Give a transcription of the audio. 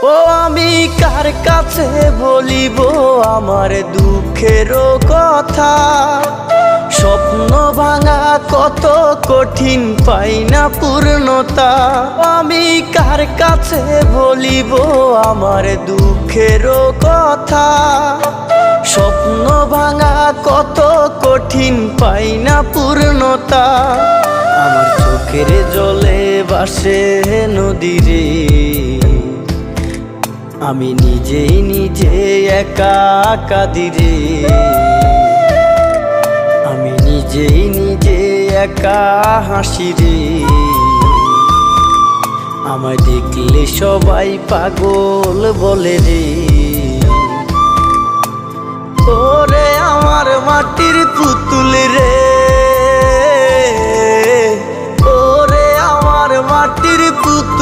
ও আমি কার কাছে বলিব আমার দুঃখের কথা? স্বপ্ন ভাঙা কত কঠিন, পাই না পূর্ণতা। আমি কার কাছে বলিব আমার দুঃখের কথা? স্বপ্ন ভাঙা কত কঠিন, পাই না পূর্ণতা। আমার চোখের জলে ভাসে নদীরে, আমি নিজেই নিজে একা কাঁদিরে। আমি নিজেই নিজে একা হাসি রে। আমায় দেখলে সবাই পাগল বলে রে। ওরে আমার মাটির পুতুল রে, ওরে আমার মাটির পুতুল